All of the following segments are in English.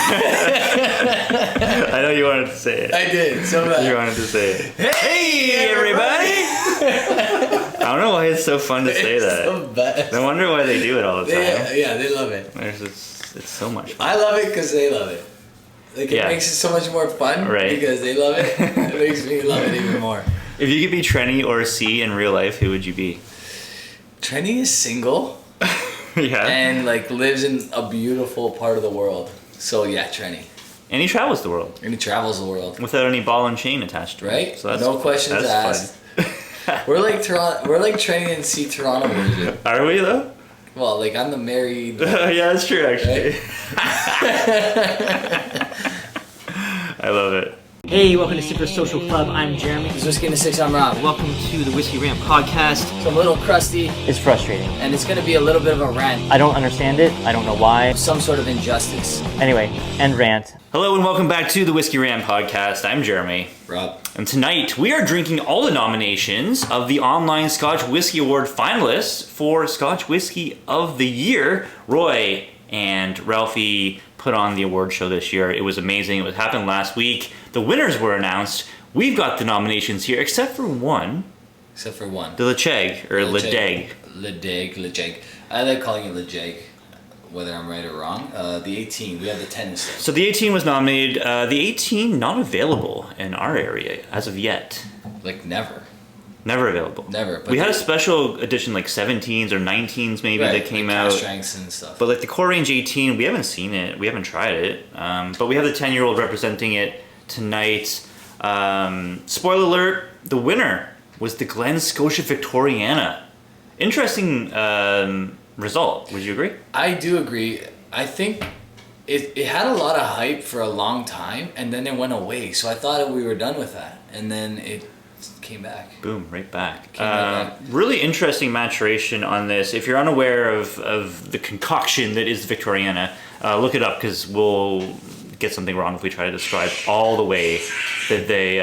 I know you wanted to say it. I did, so bad. You wanted to say it. Hey, everybody! I don't know why it's so fun to say that. So bad. I wonder why they do it all the time. Yeah, they love it. It's so much fun. I love it because they love it. Like, it makes it so much more fun because they love it. It makes me love it even more. If you could be Trenny or C in real life, who would you be? Trenny is single. Yeah. And like lives in a beautiful part of the world. So yeah, Trenny. And he travels the world. And he travels the world. Without any ball and chain attached to him. Right? So that's, no questions asked. We're like Toronto. We're like Trenny and C Toronto version. Are we though? Well, like I'm the married. Yeah, that's true actually. Right? I love it. Hey, welcome to Super Social Club. I'm Jeremy. This is Whiskey in the Six. I'm Rob. Welcome to the Whisky Rant Podcast. It's a little crusty. It's frustrating. And it's going to be a little bit of a rant. I don't understand it. I don't know why. Some sort of injustice. Anyway, end rant. Hello and welcome back to the Whisky Rant Podcast. I'm Jeremy. Rob. And tonight we are drinking all the nominations of the Online Scotch Whisky Award finalists for Scotch Whisky of the Year. Roy and Ralphie put on the award show this year. It was amazing. It happened last week. The winners were announced. We've got the nominations here, except for one. Except for one. The Lecheg, or Ledeg. Ledeg. I like calling it Ledeg, whether I'm right or wrong. The 18, we have the 10 instead. So the 18 was nominated. The 18 not available in our area as of yet. Like never. Never available. Never. But we had a special edition, like 17s or 19s maybe, that came out. Strengths and stuff. But like the core range 18, we haven't seen it. We haven't tried it. But we have the 10-year-old representing it tonight. Spoiler alert, the winner was the Glen Scotia Victoriana. Interesting result. Would you agree? I do agree. I think it had a lot of hype for a long time, and then it went away. So I thought we were done with that. And then it came back. Boom, right back. Really interesting maturation on this. If you're unaware of the concoction that is Victoriana, look it up because we'll get something wrong if we try to describe all the way that they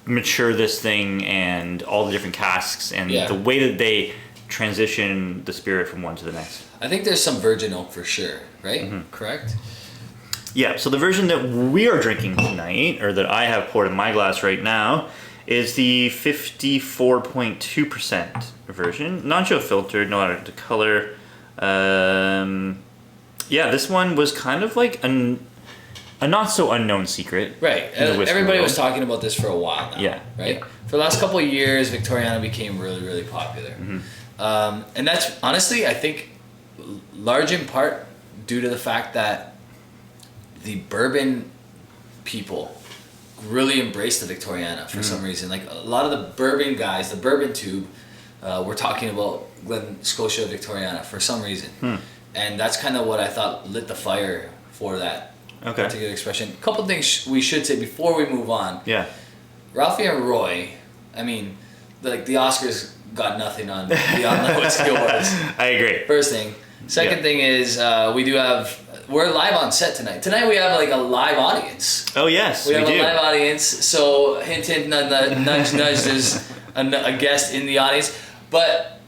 mature this thing and all the different casks and the way that they transition the spirit from one to the next. I think there's some virgin oak for sure, right? Mm-hmm. Correct? Yeah, so the version that we are drinking tonight, or that I have poured in my glass right now, is the 54.2% version. Non-show filtered, no added to color. Yeah, this one was kind of like a not so unknown secret. Right. Everybody was talking about this for a while now. Yeah. Right? Yeah. For the last couple of years, Victoriana became really, really popular. Mm-hmm. And that's, honestly, I think, large in part due to the fact that the bourbon people really embraced the Victoriana for some reason. Like, a lot of the bourbon guys, the bourbon tube, were talking about Glen Scotia Victoriana for some reason. And that's kind of what I thought lit the fire for that particular expression. A couple things we should say before we move on. Yeah. Ralphie and Roy, I mean, like the Oscars got nothing on the Online Whisky Awards. I agree. First thing. Second thing is we're live on set tonight. Tonight we have like a live audience. Oh yes, we have a live audience. So hint, hint, nudge, nudge. There's a guest in the audience. But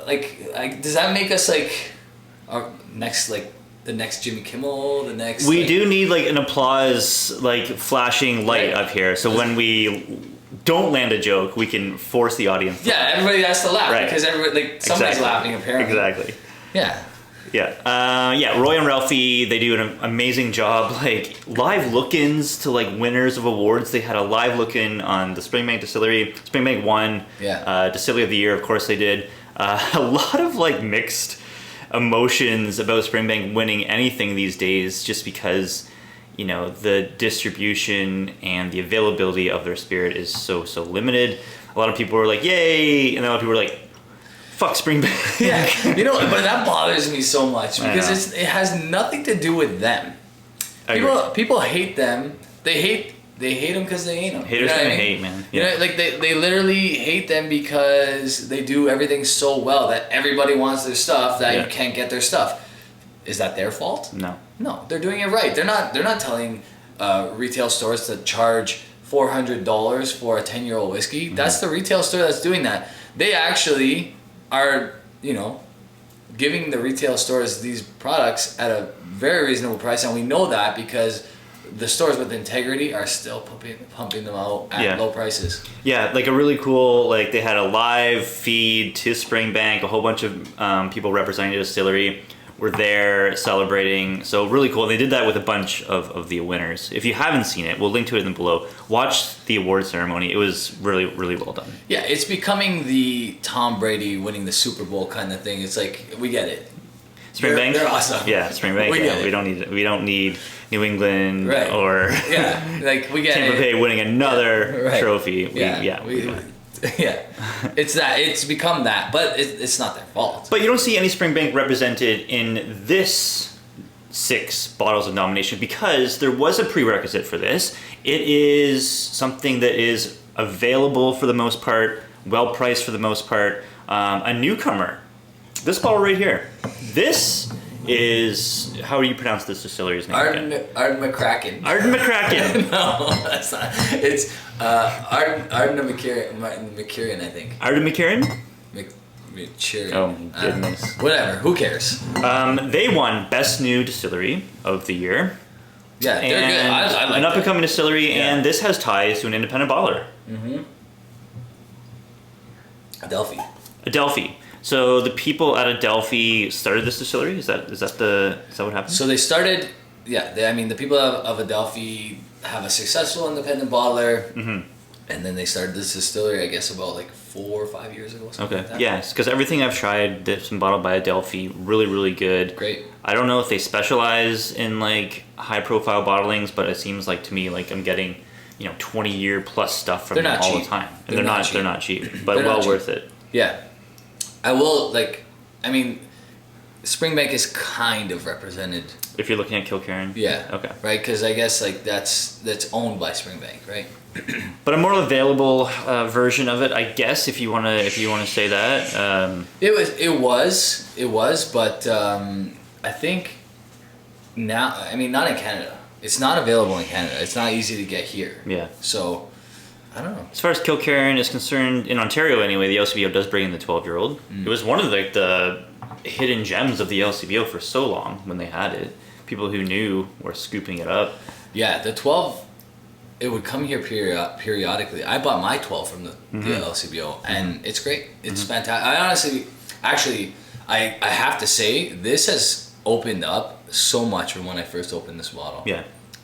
like, does that make us like our next the next Jimmy Kimmel, the next? We do need like an applause, like flashing light up here. So when we don't land a joke, we can force the audience. Everybody has to laugh because everybody somebody's laughing apparently. Exactly. Yeah. Yeah. Roy and Ralphie, they do an amazing job. Like live look-ins to like winners of awards. They had a live look-in on the Springbank Distillery. Springbank won. Distillery of the Year, of course they did. A lot of like mixed emotions about Springbank winning anything these days, just because the distribution and the availability of their spirit is so limited. A lot of people were like, "Yay!" and a lot of people were like, "Fuck Springbank." Yeah, but that bothers me so much because it has nothing to do with them. People hate them. They hate them because they hate them. Haters gonna hate, man. Yeah. Like they literally hate them because they do everything so well that everybody wants their stuff that you can't get their stuff. Is that their fault? No, they're doing it right. They're not telling retail stores to charge $400 for a 10-year-old whiskey. Mm-hmm. That's the retail store that's doing that. They actually are, giving the retail stores these products at a very reasonable price, and we know that because the stores with integrity are still pumping them out at low prices. Yeah, like a really cool, like they had a live feed to Springbank, a whole bunch of people representing the distillery were there celebrating. So really cool. They did that with a bunch of the winners. If you haven't seen it, we'll link to it in below. Watch the award ceremony. It was really, really well done. Yeah, it's becoming the Tom Brady winning the Super Bowl kind of thing. It's like, we get it. Springbank? They're awesome. Yeah, Springbank. We don't need New England or like we get Tampa Bay winning another trophy. It's become that, but it's not their fault. But you don't see any Springbank represented in this 6 bottles of nomination because there was a prerequisite for this. It is something that is available for the most part, well priced for the most part, a newcomer. This bottle right here. This is, how do you pronounce this distillery's name? Arden McCracken. Arden McCracken. No, that's not. It's Arden McCurrian, I think. Arden McCurrian? McCurrian. Oh, goodness. Whatever, who cares? They won Best New Distillery of the Year. Yeah, they're good. I like an up-and-coming distillery, and this has ties to an independent bottler. Mm-hmm. Adelphi. So the people at Adelphi started this distillery. Is that what happened? So they started. Yeah, the people of Adelphi have a successful independent bottler, and then they started this distillery. I guess about like 4 or 5 years ago. Okay. Like that. Yes, because everything I've tried, dipped and bottled by Adelphi, really, really good. Great. I don't know if they specialize in like high-profile bottlings, but it seems like to me like I'm getting 20-year plus stuff from them all the time, and they're not cheap, but well worth it. Yeah. I will, Springbank is kind of represented. If you're looking at Kilchoman? Yeah. Okay. Right, because I guess that's owned by Springbank, right? But a more available version of it, I guess, if you wanna say that. It was, but I think now, not in Canada. It's not available in Canada. It's not easy to get here. Yeah. So, I don't know. As far as Kilchoman is concerned, in Ontario anyway, the LCBO does bring in the 12-year-old. It was one of the hidden gems of the LCBO for so long when they had it. People who knew were scooping it up. Yeah, the 12, it would come here periodically. I bought my 12 from the LCBO, and it's great. It's fantastic. I have to say, this has opened up so much from when I first opened this bottle. Yeah.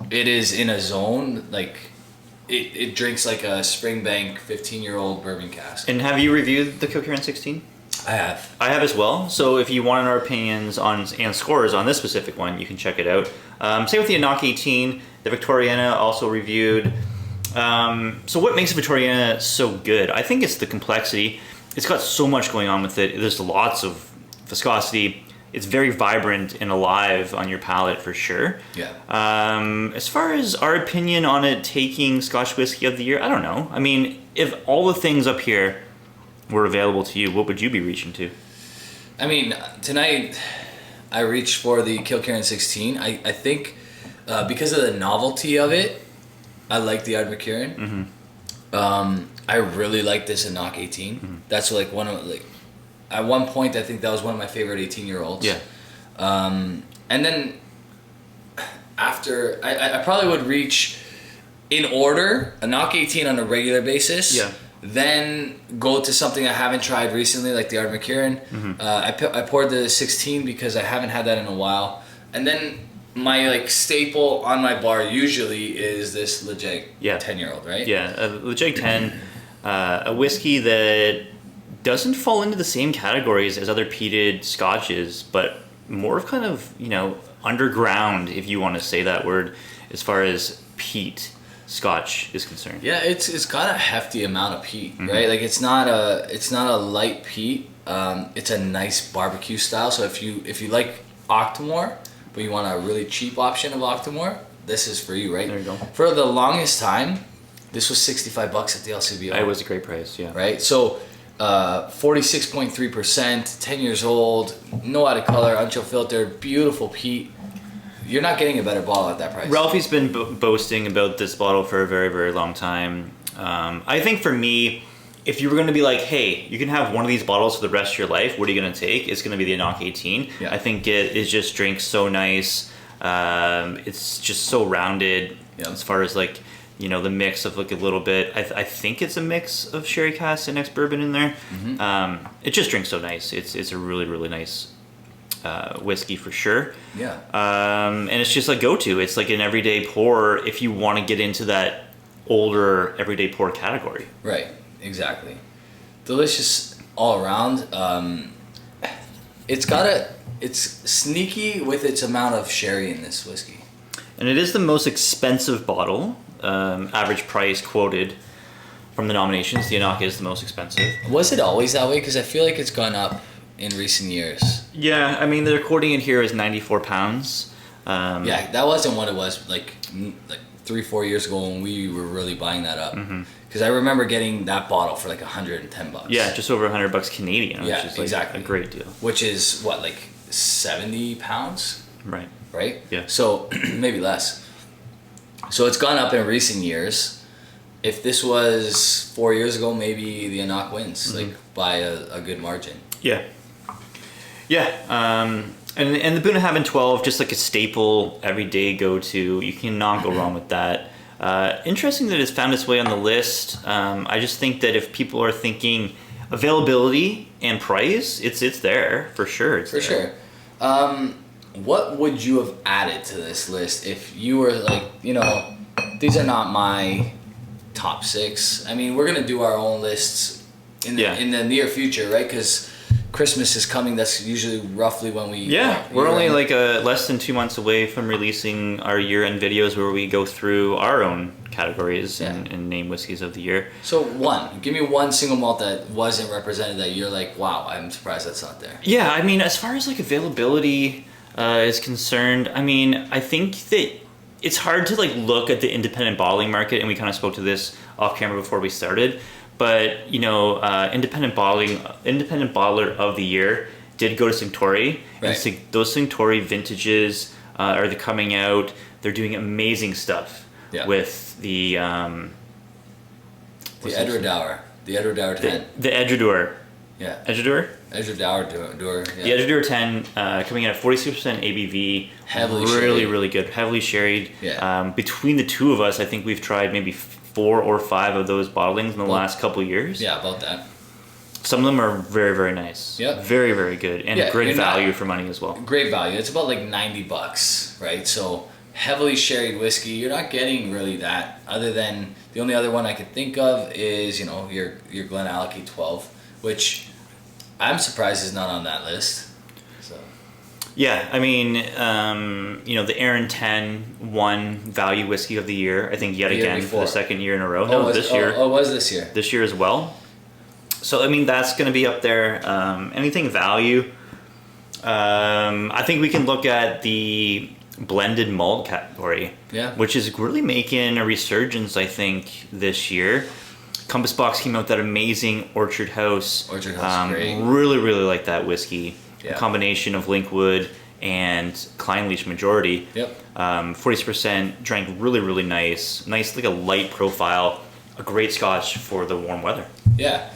It is in a zone, it drinks like a Springbank 15-year-old bourbon cask. And have you reviewed the Kilchoman 16? I have. I have as well. So if you want our opinions and scores on this specific one, you can check it out. Same with the Enoch 18, the Victoriana also reviewed. So what makes a Victoriana so good? I think it's the complexity. It's got so much going on with it. There's lots of viscosity. It's very vibrant and alive on your palate for sure. Yeah. As far as our opinion on it taking Scotch Whisky of the Year, I don't know. I mean, if all the things up here were available to you, what would you be reaching to? I mean, tonight I reached for the Kilchoman 16. I think because of the novelty of it, I like the Ardmacurran. I really like this Enoch 18. That's one of at one point I think that was one of my favorite 18-year-olds. Yeah. And then after I probably would reach in order Enoch 18 on a regular basis. Yeah. Then go to something I haven't tried recently, like the Ardmacurran. I poured the 16 because I haven't had that in a while. And then my staple on my bar usually is this Lejeune 10-year-old, right? Yeah, a Lejeune 10, a whiskey that doesn't fall into the same categories as other peated scotches, but more of kind of, underground, if you want to say that word, as far as peat Scotch is concerned. Yeah, it's got a hefty amount of peat, right? It's not a light peat. It's a nice barbecue style. So if you like Octomore, but you want a really cheap option of Octomore, this is for you, right? There you go. For the longest time, this was $65 at the LCBO. It was a great price, yeah. Right, so 46.3%, 10 years old, no added color, unchill filter, beautiful peat. You're not getting a better bottle at that price. Ralphie's been boasting about this bottle for a very, very long time. I think for me, if you were going to be like, hey, you can have one of these bottles for the rest of your life, what are you going to take? It's going to be the Enoch 18. Yeah. I think it just drinks so nice. It's just so rounded as far as like, you know, the mix of like a little bit. I think it's a mix of sherry cask and ex-bourbon in there. It just drinks so nice. It's a really, really nice whiskey for sure. Yeah. And it's just like go-to. It's like an everyday pour if you want to get into that older everyday pour category. Right. Exactly. Delicious all around. It's sneaky with its amount of sherry in this whiskey. And it is the most expensive bottle. Average price quoted from the nominations. The Enoch is the most expensive. Was it always that way? Because I feel like it's gone up in recent years. Yeah, I mean, the recording in here is 94 pounds. Yeah, that wasn't what it was like 3-4 years ago when we were really buying that up. Because I remember getting that bottle for like $110. Yeah, just over $100 Canadian, yeah, which is like exactly. a great deal. Which is what, like 70 pounds? Right. Right? Yeah. So maybe less. So it's gone up in recent years. If this was 4 years ago, maybe the Enoch wins, like by a good margin. Yeah. Yeah. And the Bunnahabhain 12, just like a staple, everyday go-to. You cannot go wrong with that. Interesting that it's found its way on the list. I just think that if people are thinking availability and price, it's there for sure. It's for there. Sure. What would you have added to this list if you were like, you know, these are not my top 6. I mean, we're gonna do our own lists in the near future, right? Because Christmas is coming. That's usually roughly when we. Yeah, we're only like less than 2 months away from releasing our year-end videos where we go through our own categories and name whiskeys of the year. So give me one single malt that wasn't represented that you're like, wow, I'm surprised that's not there. Yeah, I mean, as far as like availability is concerned, I mean, I think that it's hard to like look at the independent bottling market, and we kind of spoke to this off camera before we started. But, you know, independent bottler of the year did go to Suntory. Right. And those Suntory vintages are coming out. They're doing amazing stuff with the Edredauer. The Edredauer 10. The Edredauer. Yeah. Edredauer? Edredauer. Yeah. The Edredauer 10 coming in at 46% ABV. Heavily really, sherried. really good. Heavily sherried. Yeah. Between the two of us, I think we've tried maybe 4 or 5 of those bottlings in the last couple years. Yeah, about that. Some of them are very, very nice. Yep. Very, very good. And great value for money as well. Great value. It's about like $90, right? So heavily sherried whiskey, you're not getting really that, other than the only other one I could think of is, you know, your Glenallachie 12, which I'm surprised is not on that list. So yeah, I mean, you know, the Aaron 10 won Value Whiskey of the Year, I think yet again for the second year in a row. This year. It was this year. This year as well. So, I mean, that's going to be up there. Anything value. I think we can look at the blended malt category, which is really making a resurgence, I think, this year. Compass Box came out with that amazing Orchard House. Orchard House, great. Really, really like that whiskey. Yeah. A combination of Linkwood and Kleinleach Majority. Yep. 40% drank really, really nice. Nice, like a light profile. A great Scotch for the warm weather. Yeah.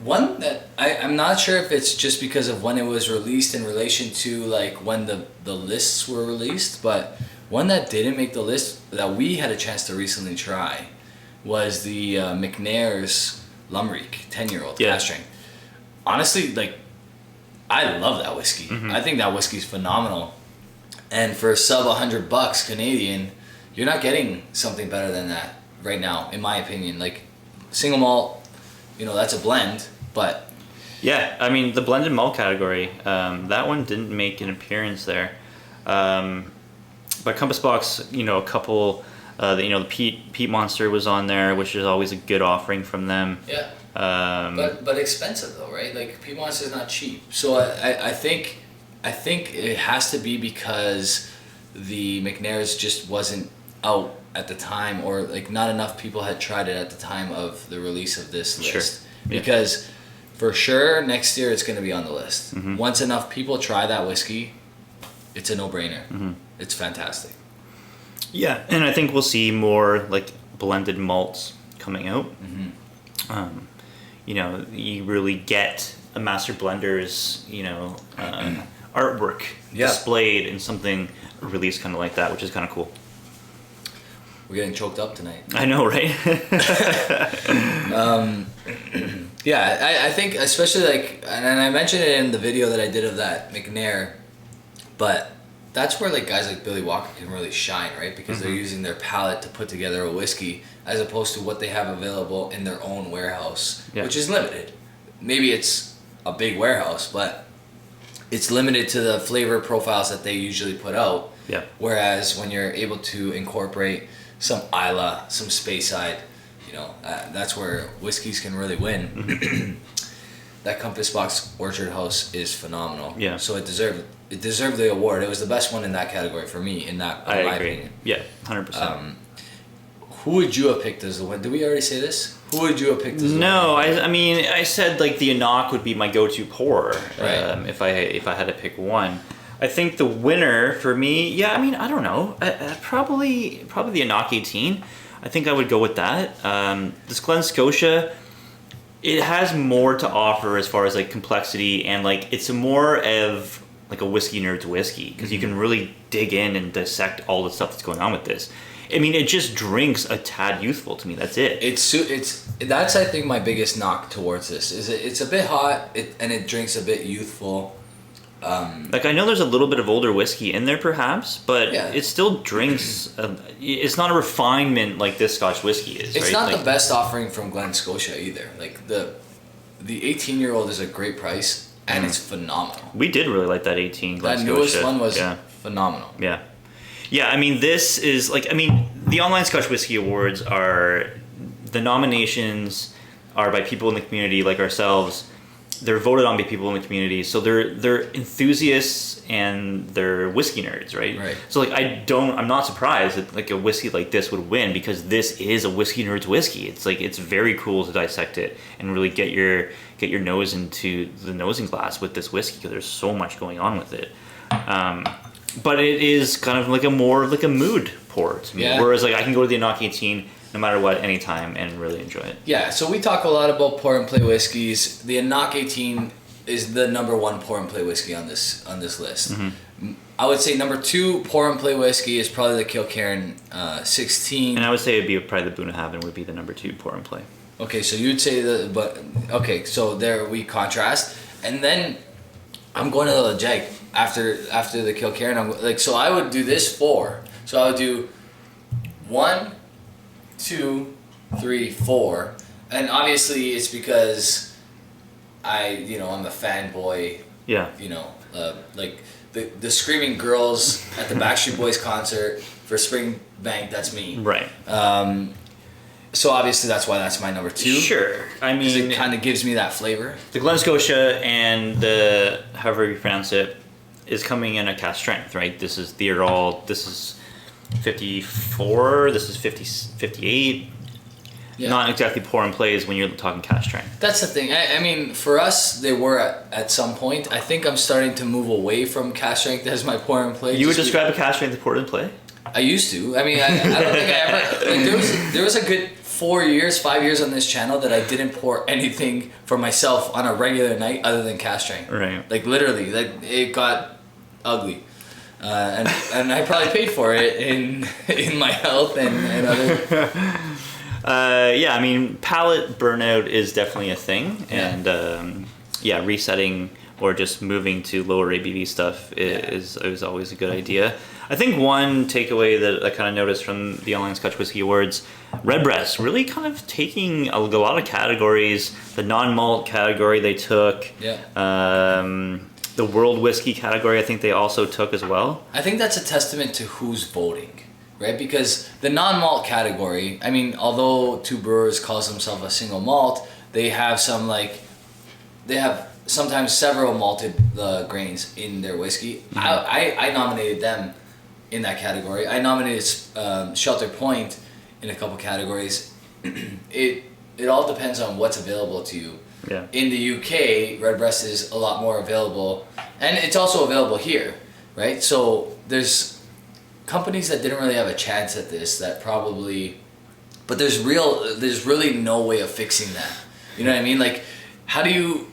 One that I'm not sure if it's just because of when it was released in relation to like when the lists were released, but one that didn't make the list that we had a chance to recently try was the McNair's Lumreek 10-year-old cask strength. Honestly, like, I love that whiskey. I think that whiskey's phenomenal. And for sub $100 Canadian, you're not getting something better than that right now, in my opinion. Like, single malt, you know, that's a blend, but... Yeah, I mean, the blended malt category, that one didn't make an appearance there. But Compass Box, you know, a couple... the Peat Monster was on there, which is always a good offering from them. Yeah. But expensive though, right? Like Peat Monster is not cheap. So I think it has to be because the McNair's just wasn't out at the time, or like not enough people had tried it at the time of the release of this list. Sure. Yeah. Because for sure next year it's going to be on the list. Once enough people try that whiskey, it's a no-brainer. It's fantastic. Yeah, and I think we'll see more like blended malts coming out. You know, you really get a master blenders, you know, artwork displayed in something released kind of like that, which is kind of cool. We're getting choked up tonight. I know, right? Yeah, I think especially like, and I mentioned it in the video that I did of that McNair, but that's where like guys like Billy Walker can really shine, right? Because they're using their palate to put together a whiskey as opposed to what they have available in their own warehouse, which is limited. Maybe it's a big warehouse, but it's limited to the flavor profiles that they usually put out. Yeah. Whereas when you're able to incorporate some Isla, some Speyside, that's where whiskeys can really win. That Compass Box Orchard House is phenomenal. Yeah. So it deserved the award. It was the best one in that category for me. In my opinion. Yeah, 100%. Who would you have picked as the winner? Did we already say this? Who would you have picked as the winner? No, I mean I said like the Enoch would be my go-to pour. Right. If I had to pick one. I think the winner for me, I mean I don't know, probably the Enoch 18. I think I would go with that. This Glen Scotia, it has more to offer as far as like complexity, and like it's more of like a whiskey nerd's whiskey because you can really dig in and dissect all the stuff that's going on with this. I mean, it just drinks a tad youthful to me. That's it. That's I think my biggest knock towards this is it's a bit hot and it drinks a bit youthful. Like I know there's a little bit of older whiskey in there perhaps, but it still drinks. It's not a refinement like this Scotch whiskey is. It's right? not like, the best offering from Glen Scotia either. Like the 18-year-old is a great price and it's phenomenal. We did really like that 18 Glen That Scotia. newest one was phenomenal. Yeah. Yeah, I mean, this is like, I mean, the Online Scotch Whisky Awards the nominations are by people in the community like ourselves. They're voted on by people in the community, so they're enthusiasts and they're whiskey nerds, right? Right. So like, I'm not surprised that like a whiskey like this would win because this is a whiskey nerd's whiskey. It's like it's very cool to dissect it and really get your nose into the nosing glass with this whiskey because there's so much going on with it. But it is kind of like a more like a mood pour to me. Yeah. Whereas like I can go to the Enoch 18 no matter what, anytime, and really enjoy it. Yeah, so we talk a lot about pour and play whiskeys. The Enoch 18 is the number one pour and play whiskey on this list. Mm-hmm. I would say number 2 pour and play whiskey is probably the Kilchoman 16. And I would say it'd be probably the Bunnahabhain would be the number 2 pour and play. Okay, so you'd say so there we contrast, and then I'm going to the Jag after the Kilchoman. So I would do this 4. So I would do 1, 2, 3, 4, and obviously it's because I'm a fanboy. Yeah. Like the screaming girls at the Backstreet Boys concert for Springbank. That's me. Right. So obviously that's why that's my number 2. Sure. I mean, it kind of gives me that flavor. The Glen Scotia and the however you pronounce it is coming in at cast strength, right? This is 54, this is 58. Yeah. Not exactly pour and plays when you're talking cast strength. That's the thing. I mean, for us, they were at some point. I think I'm starting to move away from cast strength as my pour and play. You would describe a cast strength as pour and play? I used to. I mean, I don't think I ever... Like, there was a good 5 years on this channel that I didn't pour anything for myself on a regular night other than cast strength. Right. Like, literally. Like, it got ugly. And I probably paid for it in my health and other... I mean, palate burnout is definitely a thing, and resetting or just moving to lower ABV stuff is always a good idea. I think one takeaway that I kind of noticed from the Online Scotch Whisky Awards, Redbreast really kind of taking a lot of categories. The non-malt category they took. Yeah. The world whiskey category I think they also took as well. I think that's a testament to who's voting. Right, because the non-malt category, I mean, although Two Brewers calls themselves a single malt, they have sometimes several malted grains in their whiskey. Mm-hmm. I nominated them in that category. I nominated Shelter Point in a couple categories. It all depends on what's available to you. Yeah. In the UK, Redbreast is a lot more available, and it's also available here, right? So there's companies that didn't really have a chance at this that probably, but there's really no way of fixing that. You know what I mean? Like, how do you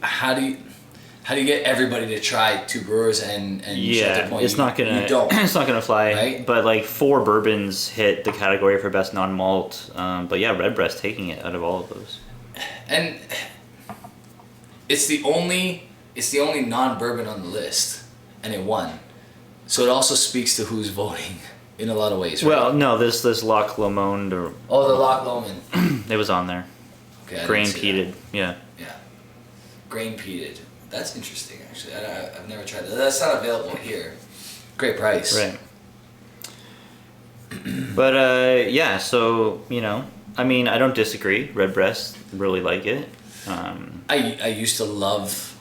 how do you get everybody to try Two Brewers and Shelter Point? It's not gonna. You don't. It's not gonna fly. Right? But like 4 bourbons hit the category for best non-malt. But yeah, Redbreast taking it out of all of those. And it's the only non-bourbon on the list, and it won. So it also speaks to who's voting in a lot of ways. Right? Well, no, this Loch Lomond or the Loch Lomond. it was on there. Okay, Grain peated. Yeah. Yeah. Grain peated. That's interesting, actually. I've never tried that. That's not available here. Great price. Right. But yeah, so I mean, I don't disagree. Redbreast, really like it. I used to love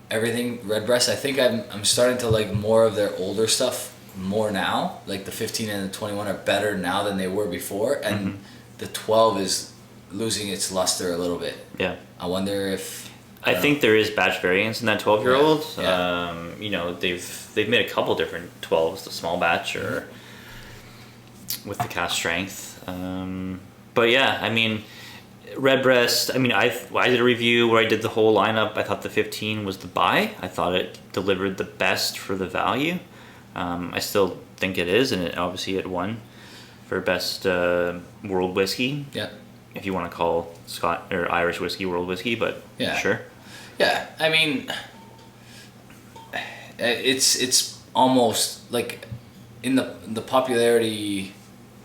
everything Redbreast. I think I'm starting to like more of their older stuff more now. Like the 15 and the 21 are better now than they were before, and the 12 is losing its luster a little bit. Yeah. I wonder if I think there is batch variance in that 12-year-old. Yeah. They've made a couple different 12s, the small batch or with the cast strength. But yeah, I mean, Redbreast. I mean, I did a review where I did the whole lineup. I thought the 15 was the buy. I thought it delivered the best for the value. I still think it is, and it won for best world whiskey. Yeah. If you want to call Scott or Irish whiskey world whiskey, but yeah, sure. Yeah, I mean, it's almost like in the popularity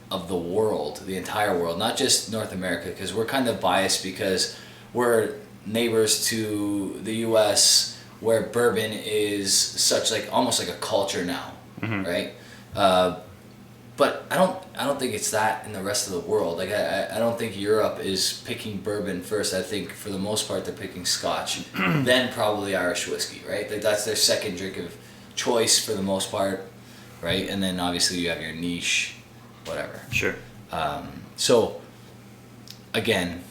of the world, the entire world, not just North America, because we're kind of biased because we're neighbors to the U.S. where bourbon is such like almost like a culture now, right? But I don't think it's that in the rest of the world. Like I don't think Europe is picking bourbon first. I think for the most part they're picking Scotch, then probably Irish whiskey, right? Like that's their second drink of choice for the most part, right? And then obviously you have your niche, whatever. Sure. So again,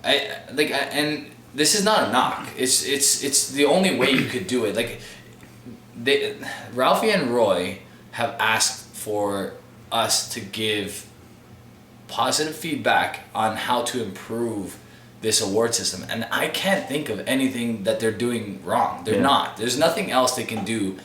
and this is not a knock. It's the only way you could do it. Like Ralphie and Roy have asked for us to give positive feedback on how to improve this award system, and I can't think of anything that they're doing wrong. They're not. There's nothing else they can do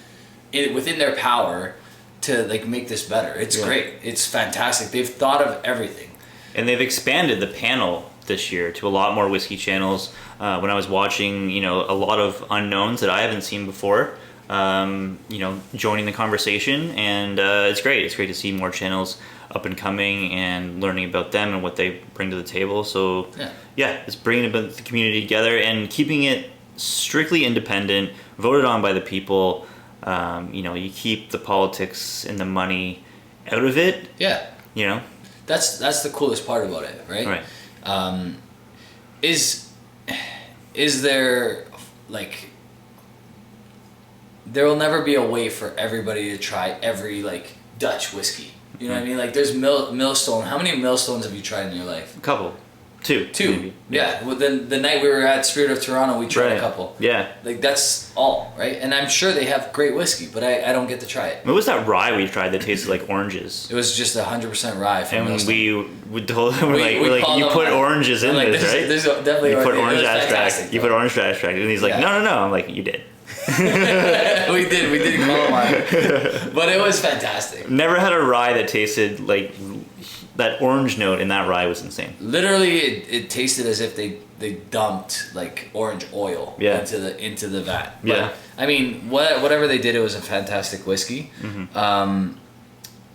within their power to like make this better. It's great. It's fantastic. They've thought of everything, and they've expanded the panel this year to a lot more whiskey channels. When I was watching, a lot of unknowns that I haven't seen before. Joining the conversation, and it's great. It's great to see more channels up and coming and learning about them and what they bring to the table. So it's bringing the community together and keeping it strictly independent, voted on by the people. You keep the politics and the money out of it. Yeah. That's the coolest part about it, right? Right. Is there like there will never be a way for everybody to try every like Dutch whiskey. You know what I mean? Like there's Millstone. How many Millstones have you tried in your life? A couple. Two. Maybe. Yeah. Well, then the night we were at Spirit of Toronto, we tried a couple. Yeah. Like that's all, right? And I'm sure they have great whiskey, but I don't get to try it. What was that rye we tried that tasted like oranges? It was just 100% rye from Millstone. And we told them, you put oranges in this, right? There's definitely you put orange extract. You put orange extract. And he's like, no. I'm like, you did. we did call him on it. But it was fantastic. Never had a rye that tasted like that. Orange note in that rye was insane. Literally it tasted as if they dumped like orange oil into the vat. But, I mean, whatever they did, it was a fantastic whiskey.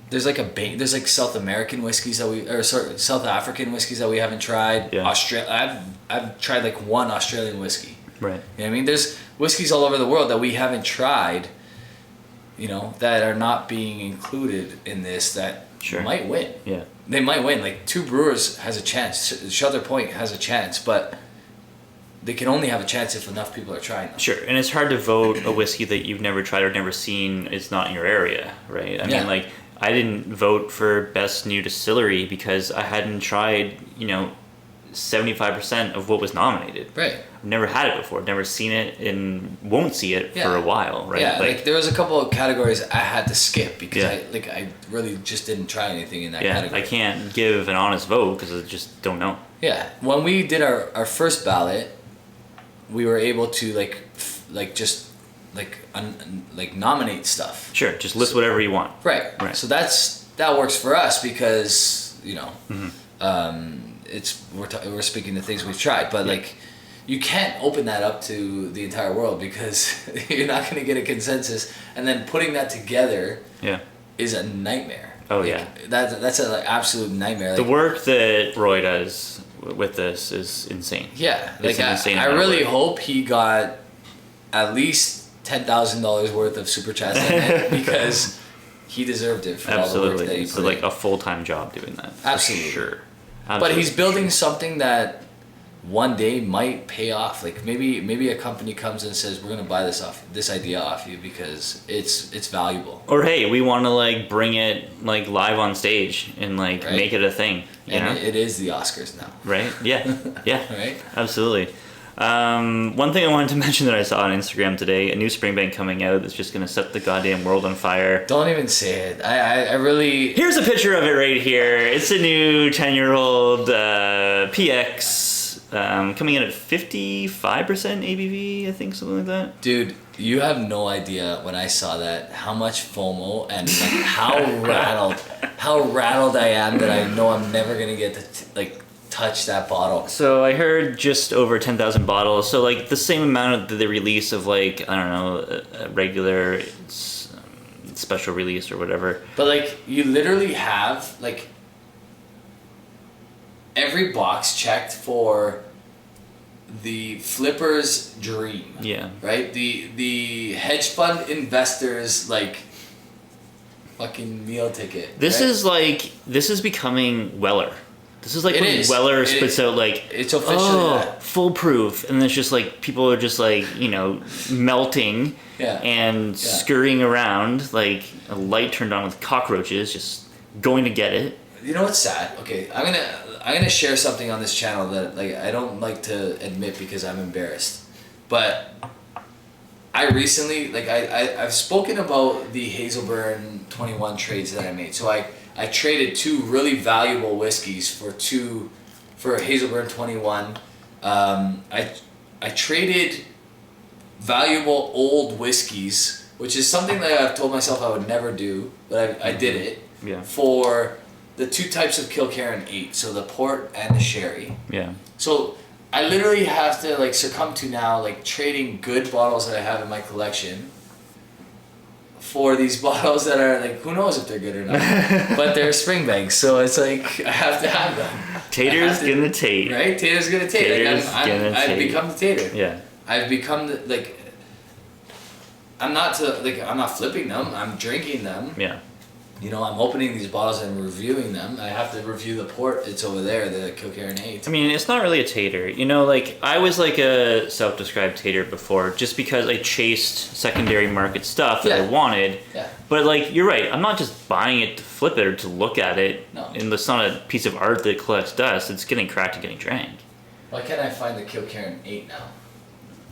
There's like South American whiskeys South African whiskeys that we haven't tried. I've tried like one Australian whiskey. Right. You know what I mean? There's whiskeys all over the world that we haven't tried, that are not being included in this that might win. Yeah. They might win. Like Two Brewers has a chance. Shelter Point has a chance, but they can only have a chance if enough people are trying them. Sure. And it's hard to vote a whiskey that you've never tried or never seen. It's not in your area, right? I mean, like, I didn't vote for Best New Distillery because I hadn't tried, 75% of what was nominated. Right. I've never had it before. Never seen it and won't see it for a while, right? Yeah, like there was a couple of categories I had to skip because I really just didn't try anything in that category. I can't give an honest vote because I just don't know. Yeah. When we did our first ballot, we were able to like just like nominate stuff. Sure, just list whatever you want. Right. So that works for us because we're speaking to things we've tried, but like you can't open that up to the entire world because you're not going to get a consensus, and then putting that together is a nightmare. Oh like, that's an absolute nightmare. Like, the work that Roy does with this is insane. Yeah, it's like I really hope he got at least $10,000 worth of super chats in it because he deserved it for all the work that he put in. Like a full-time job doing that. Absolutely. Sure. But he's building something that one day might pay off. Like maybe a company comes and says, we're going to buy this idea off you because it's valuable. Or hey, we want to like bring it like live on stage and like make it a thing. You know? It is the Oscars now. Right? Yeah. Yeah. Right? Absolutely. One thing I wanted to mention that I saw on Instagram today, a new Springbank coming out that's just going to set the goddamn world on fire. Don't even say it. I really... Here's a picture of it right here. It's a new 10-year-old PX coming in at 55% ABV, I think, something like that. Dude, you have no idea when I saw that how much FOMO and like how rattled I am that I know I'm never going to get to touch that bottle. So I heard just over 10,000 bottles. So like the same amount of the release of like, I don't know, a regular special release or whatever. But like you literally have like every box checked for the flipper's dream. Yeah. Right? The hedge fund investors like fucking meal ticket. This is becoming Weller. This is like when Weller spits out like, it's officially foolproof, and it's just like people are just like, you know, melting and scurrying around like a light turned on with cockroaches just going to get it. You know what's sad? Okay, I'm gonna share something on this channel that like I don't like to admit because I'm embarrassed, but I recently I've spoken about the Hazelburn 21 trades that I made. So I traded 2 really valuable whiskeys for Hazelburn 21. I traded valuable old whiskeys, which is something that I've told myself I would never do, but I did it. Yeah. For the 2 types of Kilchoman 8, so the port and the sherry. Yeah. So I literally have to like succumb to now like trading good bottles that I have in my collection for these bottles that are like, who knows if they're good or not, but they're Springbank, so it's like I have to have them. Tater's gonna tate. Right? Tater's gonna tate. I've become the tater. Yeah. I've become I'm not flipping them, I'm drinking them. Yeah. You know, I'm opening these bottles and reviewing them. I have to review the port. It's over there, the Kilchoman 8. I mean, it's not really a tater. You know, like, I was like a self-described tater before just because I chased secondary market stuff that I wanted. Yeah. But, like, you're right. I'm not just buying it to flip it or to look at it. No. And it's not a piece of art that collects dust. It's getting cracked and getting drank. Why can't I find the Kilchoman 8 now?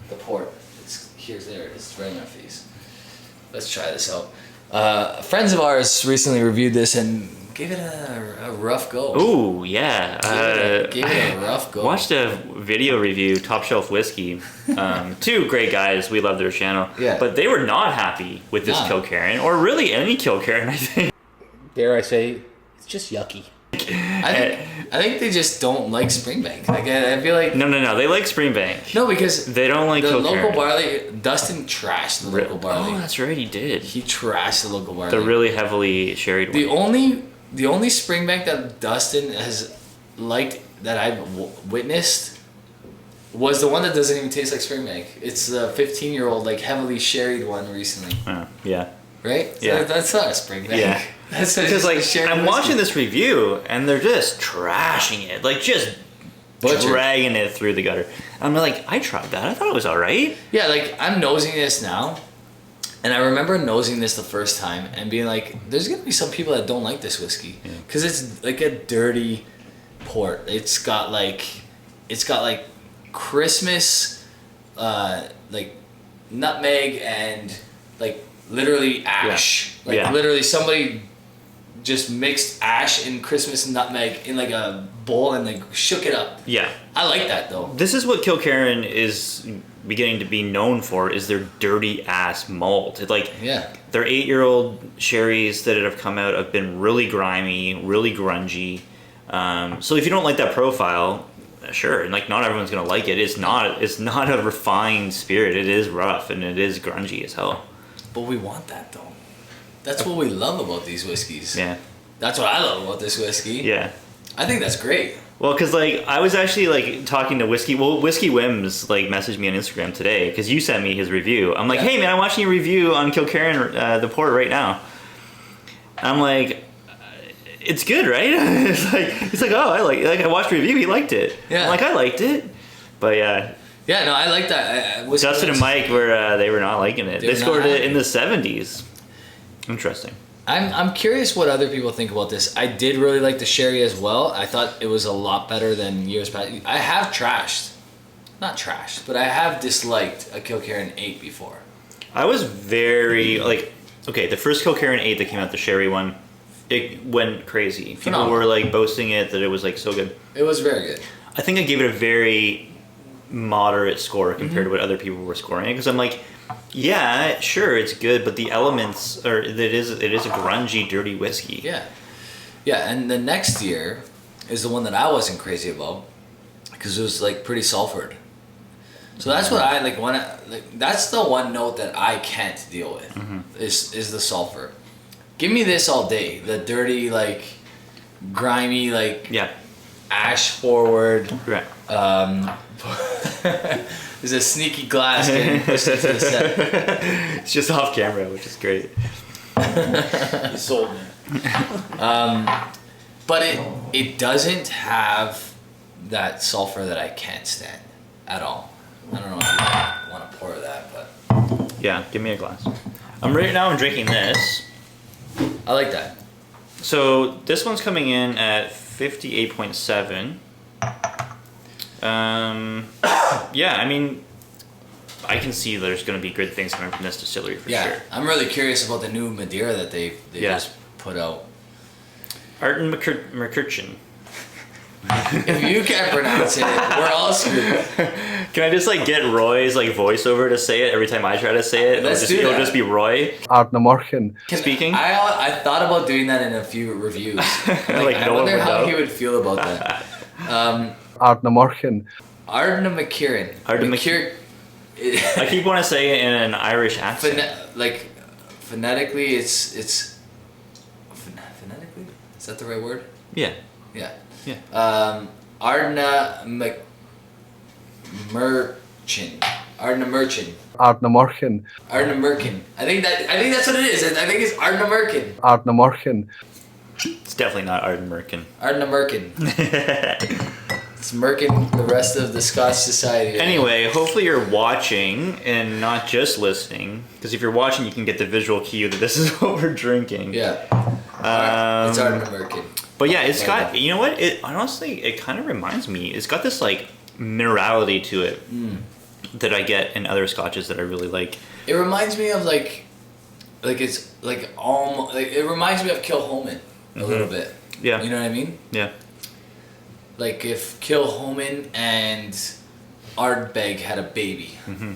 The port. There it is. It's right in our face. Let's try this out. Friends of ours recently reviewed this and gave it a rough go. Ooh, yeah. Gave it a rough go. Watched a video review, Top Shelf Whiskey. 2 great guys. We love their channel. Yeah. But they were not happy with this Kilchoman, or really any Kilchoman, I think. Dare I say, it's just yucky. I think they just don't like Springbank. Like I feel like No. They like Springbank. no, because They don't like the Kilchoman. local barley. Dustin trashed the local barley. Oh, that's right, he did. He trashed the local barley. The really heavily sherried The one. only Springbank that Dustin has liked that I've witnessed was the one that doesn't even taste like Springbank. It's the 15-year-old like heavily sherried one recently. Yeah. Right? So Yeah. that's not a Springbank. Yeah. That's Because like sherry I'm whiskey. watching this review and they're just trashing it, like just Butchered. dragging it through the gutter. I'm like, I tried that. I thought it was all right. Yeah, like I'm nosing this now, and I remember nosing this the first time and being like, "There's gonna be some people that don't like this whiskey because it's like a dirty port. It's got like Christmas, like nutmeg and like literally ash. Like literally somebody just mixed ash and Christmas nutmeg in like a bowl and like shook it up. Yeah. I like that though. This is what Kilchoman is beginning to be known for, is their dirty ass malt. It's like their 8-year-old sherries that have come out have been really grimy, really grungy. So if you don't like that profile, sure, and like not everyone's gonna like it. It's not a refined spirit. It is rough and it is grungy as hell. But we want that though. That's what we love about these whiskeys. Yeah. That's what I love about this whiskey. Yeah. I think that's great. Well, because like I was actually like talking to Whiskey Wims like messaged me on Instagram today because you sent me his review. I'm like, hey man, I'm watching your review on Kilchoman the port right now. I'm like, it's good, right? It's like oh, I watched the review, he liked it. Yeah. I'm like, I liked it, but yeah. Yeah, no, I like that. Dustin and Mike they were not liking it. They scored it in the 70s. Interesting. I'm curious what other people think about this. I did really like the sherry as well. I thought it was a lot better than years past. I have not trashed, but I have disliked a Kilchoman 8 before. I was very the first Kilchoman 8 that came out, the sherry one, it went crazy. People were like boasting it that it was like so good. It was very good. I think I gave it a very moderate score compared to what other people were scoring it, because I'm like, yeah, sure, it's good, but the elements are it is a grungy, dirty whiskey. Yeah, and the next year is the one that I wasn't crazy about because it was like pretty sulfured. So that's what I like. That's the one note that I can't deal with is the sulfur. Give me this all day. The dirty, like grimy, like ash forward. Right. There's a sneaky glass getting pushed into the set. It's just off camera, which is great. You sold me. But it doesn't have that sulfur that I can't stand at all. I don't know if you want to pour that, but yeah, give me a glass. I'm drinking this. I like that. So this one's coming in at 58.7. Yeah, I mean, I can see there's going to be good things coming from this distillery for sure. I'm really curious about the new Madeira that they just put out. Arden McCurchin. If you can't pronounce it, we're all screwed. Can I just like get Roy's like voiceover to say it every time I try to say it? It'll just be Roy. Arden Morgan speaking. I thought about doing that in a few reviews. I wonder how he would feel about that. Arden Morgan. Arden McKieran. Arden McKieran. I keep wanting to say it in an Irish accent. Phonetically, it's phonetically. Is that the right word? Yeah. Yeah. Yeah. Ardna Merchin. Ardna Morgan. Ardna Merkin. I think that's what it is. I think it's Ardna Merkin. Ardna Morgan. It's definitely not Arden Merkin. Ardna Merkin. It's murking the rest of the Scotch society. Anyway, hopefully you're watching and not just listening, because if you're watching, you can get the visual cue that this is what we're drinking. Yeah. It's Ardna Merkin. But yeah, it's got, you know what? It honestly, it kind of reminds me. It's got this like minerality to it that I get in other scotches that I really like. It reminds me of like it's like almost like it reminds me of Kilchoman a little bit. Yeah. You know what I mean? Yeah. Like if Kilchoman and Ardbeg had a baby. Mm-hmm.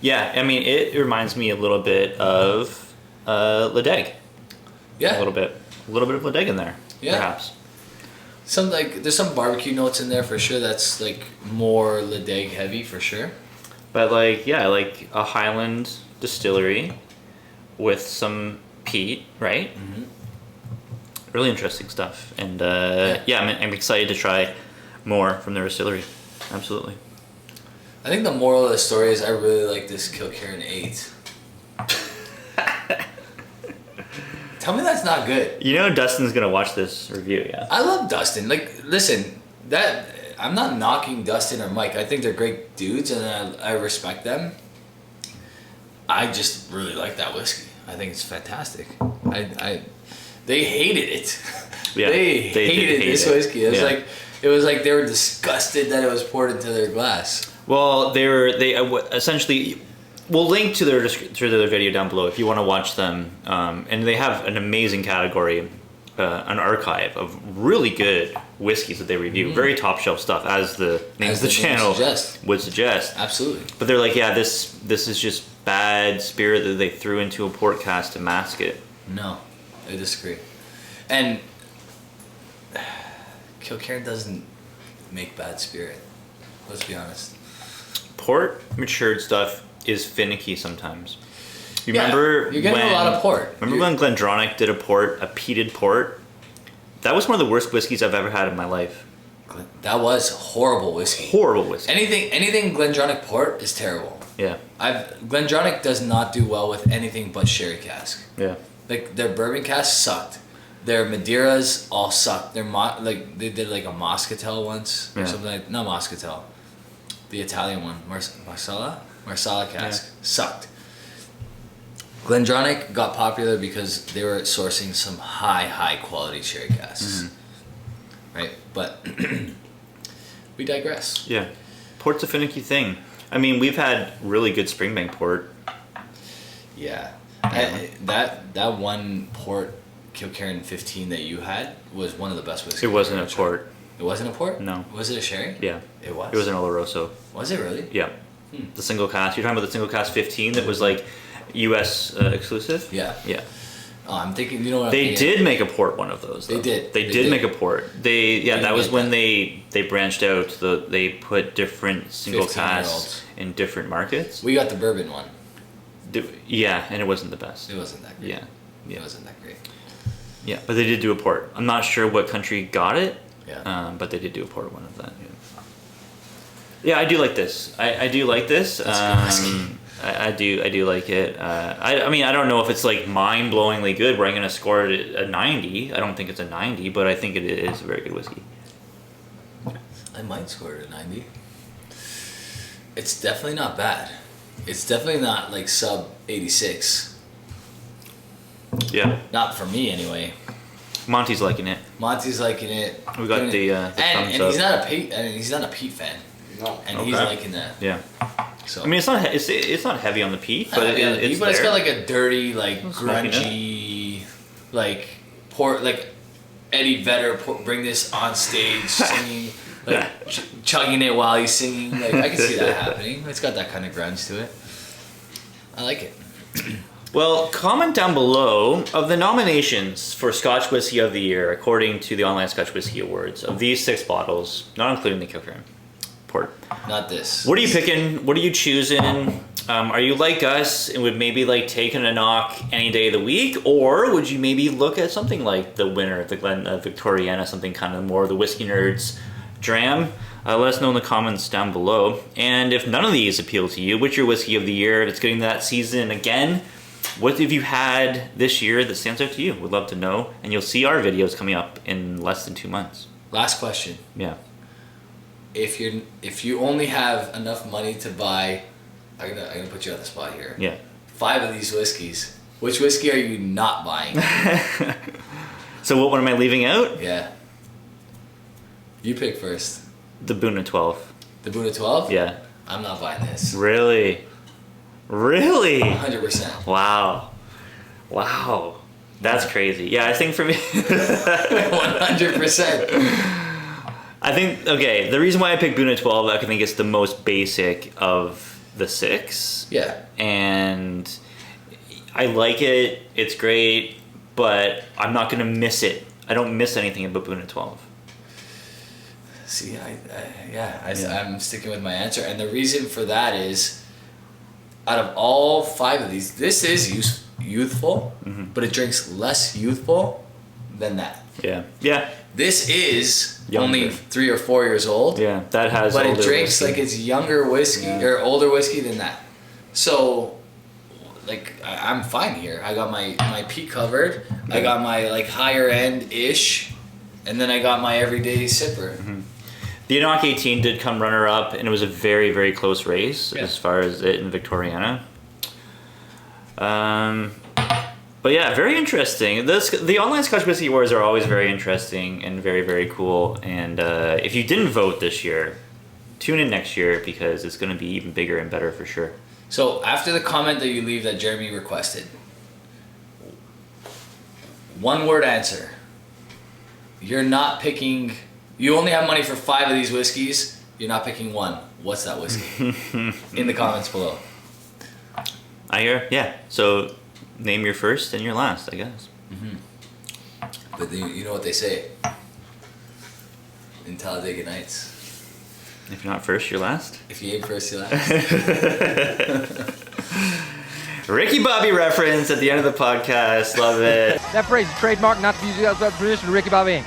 Yeah, I mean, it reminds me a little bit of Ledeg. Yeah. A little bit of Ledeg in there. Yeah. Perhaps. There's some barbecue notes in there for sure. That's like more Ledeg heavy for sure. But like a Highland distillery with some peat, right? Mm-hmm. Really interesting stuff, and I'm excited to try more from their distillery. Absolutely. I think the moral of the story is I really like this Kilchoman 8. Tell me that's not good. You know Dustin's gonna watch this review, yeah. I love Dustin. Like, listen, I'm not knocking Dustin or Mike. I think they're great dudes, and I respect them. I just really like that whiskey. I think it's fantastic. They hated it. Yeah, they hated this whiskey. It was like they were disgusted that it was poured into their glass. Well, they essentially. We'll link to their video down below if you want to watch them, and they have an amazing category an archive of really good whiskeys that they review. Very top shelf stuff, as the name of the channel would suggest. Absolutely. But they're like, yeah, this is just bad spirit that they threw into a port cask to mask it. No, I disagree. And Kilchoman doesn't make bad spirit. Let's be honest. Port matured stuff is finicky sometimes. You Yeah, remember you're getting a lot of port. Remember when Glendronach did a peated port? That was one of the worst whiskeys I've ever had in my life. That was horrible whiskey. Horrible whiskey. Anything Glendronach port is terrible. Yeah. Glendronach does not do well with anything but sherry cask. Yeah. Like their bourbon cask sucked. Their Madeiras all sucked. They did like a Moscatel once or something like not Moscatel, the Italian one, Marsala cask sucked. Glendronach got popular because they were sourcing some high quality sherry casks, right? But we digress. Yeah, port's a finicky thing. I mean, we've had really good Springbank port. Yeah, that one port Kilchoman 15 that you had was one of the best whiskeys. It wasn't a port. It wasn't a port? No. Was it a sherry? Yeah. It was? It was an Oloroso. Was it really? Yeah. The single cask. You're talking about the single cask 15 that was like US exclusive? Yeah. Yeah. Oh, I'm thinking, you know what I'm They thinking? did make a port one of those, though. They did. They did make a port. That was when that. they branched out. They put different single 15-year-olds. casks in different markets. We got the bourbon one. Yeah, and it wasn't the best. It wasn't that great. Yeah. It wasn't that great. Yeah, but they did do a port. I'm not sure what country got it. Yeah. But they did do a port one of that. Yeah, I do like this. I do like this. That's good whiskey. I do like it. I mean, I don't know if it's like mind-blowingly good where I'm going to score it a 90. I don't think it's a 90, but I think it is a very good whiskey. I might score it a 90. It's definitely not bad. It's definitely not like sub 86. Yeah. Not for me anyway. Monty's liking it. Monty's liking it. We got the thumbs and up. he's not a peat fan. No. And he's liking that. Yeah. So I mean, it's not heavy on the peat, but it's but it's there. got like a dirty, like It's smoking grungy, like Eddie Vedder bring this on stage singing, like chugging it while he's singing. Like I can see that happening. It's got that kind of grunge to it. I like it. Well, comment down below of the nominations for Scotch Whisky of the Year according to the Online Scotch Whisky Awards of these 6 bottles, not including the Kilchoman port. Not this. What are you picking? What are you choosing? Are you like us and would maybe like taking a knock any day of the week, or would you maybe look at something like the winner, the Glen Victoriana, something kind of more the Whiskey Nerds Dram? Let us know in the comments down below. And if none of these appeal to you, what's your whiskey of the year? If it's getting that season again, what have you had this year that stands out to you? We'd love to know. And you'll see our videos coming up in less than 2 months. Last question. Yeah. If you only have enough money to buy, I'm gonna put you on the spot here. Yeah. 5 of these whiskeys. Which whiskey are you not buying? So what one am I leaving out? Yeah. You pick first. The Boona 12. The Boona 12? Yeah. I'm not buying this. Really? Really? 100%. Wow. That's crazy. Yeah, I think for me 100%. I think, okay, the reason why I picked Boona 12, I think it's the most basic of the 6. Yeah. And I like it. It's great, but I'm not going to miss it. I don't miss anything about Boona 12. See, I'm sticking with my answer. And the reason for that is, out of all 5 of these, this is youthful, but it drinks less youthful than that. Yeah. This is Younger. only 3 or 4 years old. Yeah, that has But it older drinks whiskey. like it's younger whiskey or older whiskey than that. So, like, I'm fine here. I got my peat covered. I got my like higher end ish, and then I got my everyday sipper. The Enoch 18 did come runner up, and it was a very, very close race as far as it in Victoriana. But yeah, very interesting. The Online Scotch Whisky Awards are always very interesting and very, very cool. And if you didn't vote this year, tune in next year because it's going to be even bigger and better for sure. So after the comment that you leave that Jeremy requested, 1 word answer. you're not picking. You only have money for 5 of these whiskeys. You're not picking one. What's that whiskey? In the comments below. I hear. Yeah. So name your first and your last, I guess. But you know what they say. In Talladega Nights. If you're not first, you're last. If you ain't first, you're last. Ricky Bobby reference at the end of the podcast. Love it. That phrase is trademark, not to be used without permission. Ricky Bobby.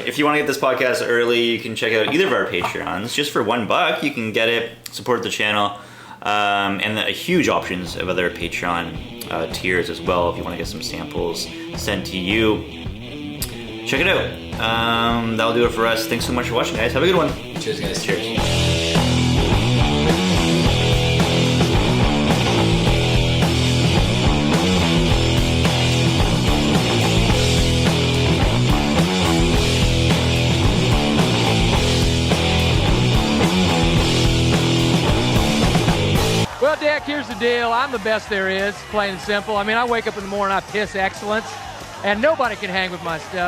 If you want to get this podcast early, you can check out either of our Patreons. Just for $1, you can get it, support the channel, and a huge options of other Patreon tiers as well. If you want to get some samples sent to you, check it out. That'll do it for us. Thanks so much for watching, guys. Have a good one. Cheers, guys. Cheers. Well, Dick, here's the deal. I'm the best there is, plain and simple. I mean, I wake up in the morning, I piss excellence, and nobody can hang with my stuff.